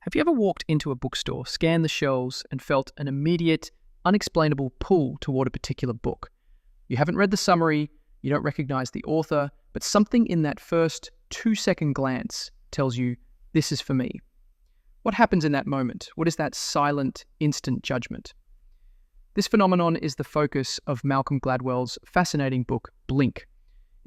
Have you ever walked into a bookstore, scanned the shelves, and felt an immediate, unexplainable pull toward a particular book? You haven't read the summary, you don't recognize the author, but something in that first 2-second glance tells you, this is for me. What happens in that moment? What is that silent, instant judgment? This phenomenon is the focus of Malcolm Gladwell's fascinating book, Blink.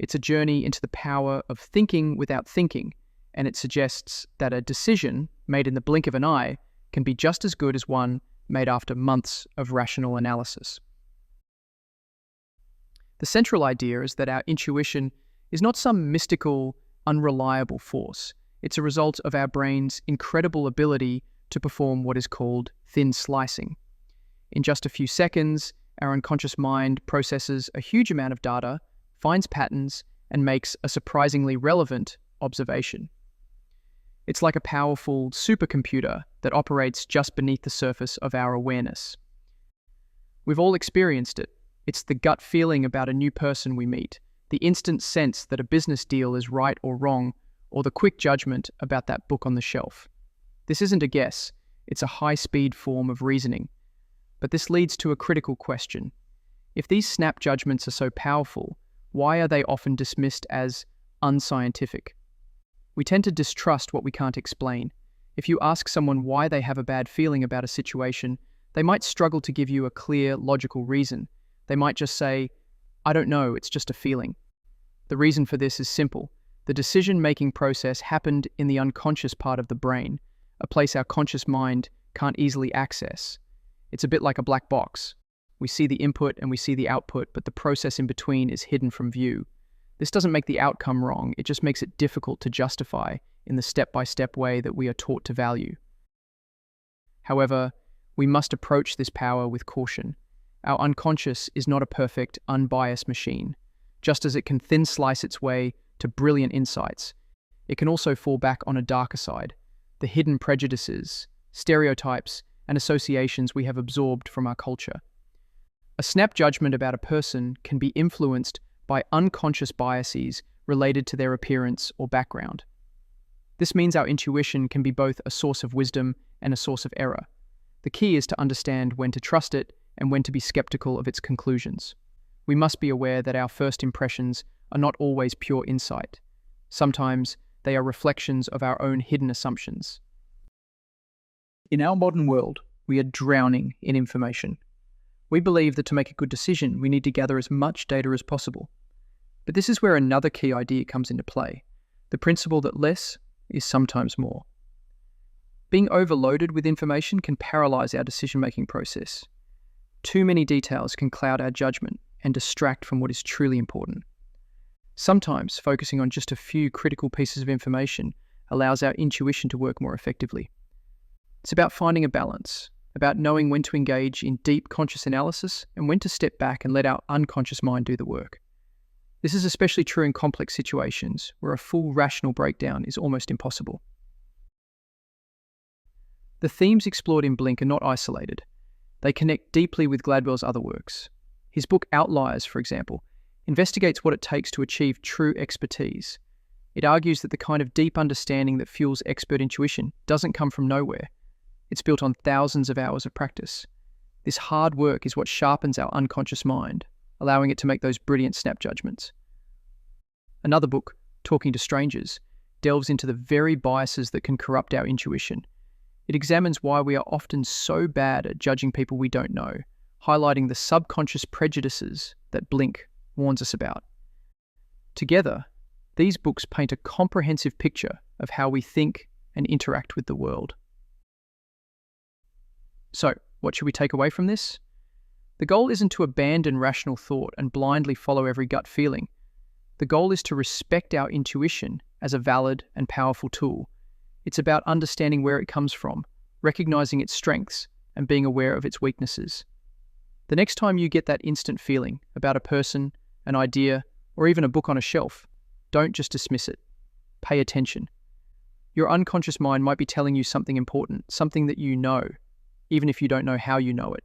It's a journey into the power of thinking without thinking, and it suggests that a decision made in the blink of an eye can be just as good as one made after months of rational analysis. The central idea is that our intuition is not some mystical, unreliable force. It's a result of our brain's incredible ability to perform what is called thin slicing. In just a few seconds, our unconscious mind processes a huge amount of data, finds patterns, and makes a surprisingly relevant observation. It's like a powerful supercomputer that operates just beneath the surface of our awareness. We've all experienced it. It's the gut feeling about a new person we meet, the instant sense that a business deal is right or wrong, or the quick judgment about that book on the shelf. This isn't a guess, it's a high-speed form of reasoning. But this leads to a critical question. If these snap judgments are so powerful, why are they often dismissed as unscientific? We tend to distrust what we can't explain. If you ask someone why they have a bad feeling about a situation, they might struggle to give you a clear, logical reason. They might just say, "I don't know, it's just a feeling." The reason for this is simple. The decision-making process happened in the unconscious part of the brain, a place our conscious mind can't easily access. It's a bit like a black box. We see the input and we see the output, but the process in between is hidden from view. This doesn't make the outcome wrong, it just makes it difficult to justify in the step-by-step way that we are taught to value. However, we must approach this power with caution. Our unconscious is not a perfect, unbiased machine. Just as it can thin slice its way to brilliant insights, it can also fall back on a darker side, the hidden prejudices, stereotypes, and associations we have absorbed from our culture. A snap judgment about a person can be influenced by unconscious biases related to their appearance or background. This means our intuition can be both a source of wisdom and a source of error. The key is to understand when to trust it and when to be skeptical of its conclusions. We must be aware that our first impressions are not always pure insight. Sometimes they are reflections of our own hidden assumptions. In our modern world, we are drowning in information. We believe that to make a good decision, we need to gather as much data as possible. But this is where another key idea comes into play, the principle that less is sometimes more. Being overloaded with information can paralyze our decision-making process. Too many details can cloud our judgment and distract from what is truly important. Sometimes focusing on just a few critical pieces of information allows our intuition to work more effectively. It's about finding a balance, about knowing when to engage in deep conscious analysis and when to step back and let our unconscious mind do the work. This is especially true in complex situations where a full rational breakdown is almost impossible. The themes explored in Blink are not isolated. They connect deeply with Gladwell's other works. His book Outliers, for example, investigates what it takes to achieve true expertise. It argues that the kind of deep understanding that fuels expert intuition doesn't come from nowhere. It's built on thousands of hours of practice. This hard work is what sharpens our unconscious mind, allowing it to make those brilliant snap judgments. Another book, Talking to Strangers, delves into the very biases that can corrupt our intuition. It examines why we are often so bad at judging people we don't know, highlighting the subconscious prejudices that Blink warns us about. Together, these books paint a comprehensive picture of how we think and interact with the world. So, what should we take away from this? The goal isn't to abandon rational thought and blindly follow every gut feeling. The goal is to respect our intuition as a valid and powerful tool. It's about understanding where it comes from, recognizing its strengths, and being aware of its weaknesses. The next time you get that instant feeling about a person, an idea, or even a book on a shelf, don't just dismiss it. Pay attention. Your unconscious mind might be telling you something important, something that you know, even if you don't know how you know it.